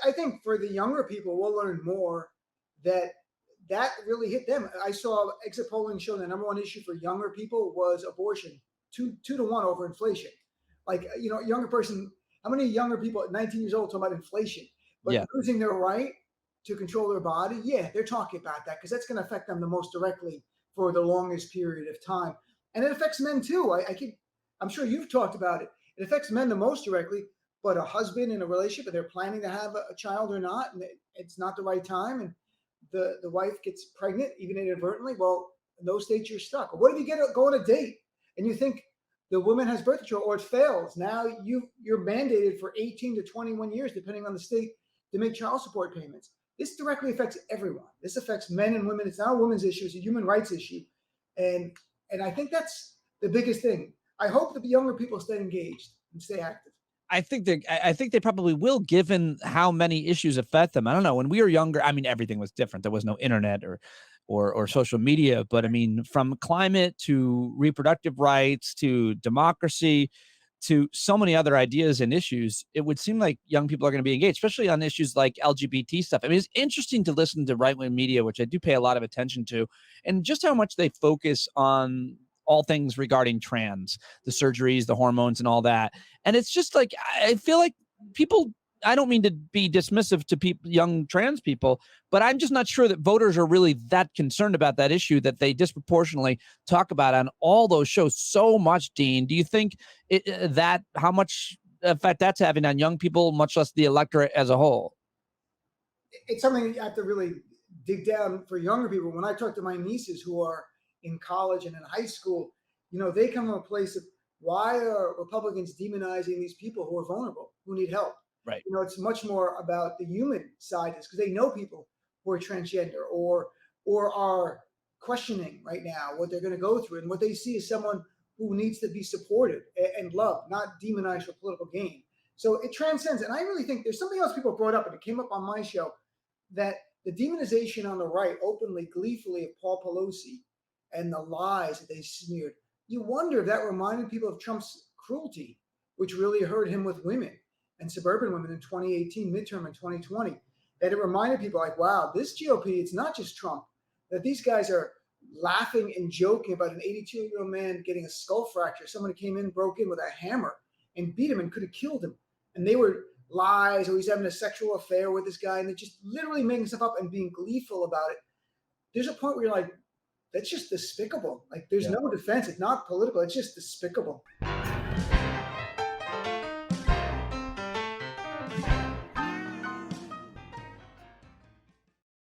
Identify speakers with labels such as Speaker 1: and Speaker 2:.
Speaker 1: I think for the younger people, we'll learn more that that really hit them. I saw exit polling show the number one issue for younger people was abortion, two to one over inflation. Like, younger person, how many younger people at 19 years old talk about inflation, but
Speaker 2: Yeah.
Speaker 1: losing their right to control their body? Yeah, they're talking about that because that's going to affect them the most directly for the longest period of time. And it affects men too. I'm sure you've talked about it. It affects men the most directly, but a husband in a relationship and they're planning to have a child or not, and it's not the right time, and the wife gets pregnant, even inadvertently, well, in those states you're stuck. Or what if you go on a date and you think the woman has birth control or it fails? Now you're mandated for 18 to 21 years, depending on the state, to make child support payments. This directly affects everyone. This affects men and women. It's not a women's issue, it's a human rights issue. And I think that's the biggest thing. I hope that the younger people stay engaged and stay active.
Speaker 2: I think they probably will, given how many issues affect them. I don't know. When we were younger, I mean, everything was different. There was no internet or social media, but I mean, from climate to reproductive rights to democracy to so many other ideas and issues, it would seem like young people are going to be engaged, especially on issues like LGBT stuff. I mean, it's interesting to listen to right-wing media, which I do pay a lot of attention to, and just how much they focus on all things regarding trans, the surgeries, the hormones, and all that. And it's just like, I feel like people, I don't mean to be dismissive to people, young trans people, but I'm just not sure that voters are really that concerned about that issue that they disproportionately talk about on all those shows so much. Dean, do you think that how much effect that's having on young people, much less the electorate as a whole?
Speaker 1: It's something you have to really dig down for younger people. When I talk to my nieces who are in college and in high school, they come from a place of, why are Republicans demonizing these people who are vulnerable, who need help?
Speaker 2: Right.
Speaker 1: It's much more about the human side, is because they know people who are transgender or are questioning right now what they're going to go through, and what they see is someone who needs to be supported and loved, not demonized for political gain. So it transcends. And I really think there's something else people brought up, and it came up on my show, that the demonization on the right, openly, gleefully, of Paul Pelosi and the lies that they smeared. You wonder if that reminded people of Trump's cruelty, which really hurt him with women and suburban women in 2018, midterm in 2020. That it reminded people like, wow, this GOP, it's not just Trump, that these guys are laughing and joking about an 82-year-old man getting a skull fracture. Someone came in, broke in with a hammer and beat him and could have killed him. And they were lies, or he's having a sexual affair with this guy, and they're just literally making stuff up and being gleeful about it. There's a point where you're like, that's just despicable. Like, there's no defense. It's not political. It's just despicable.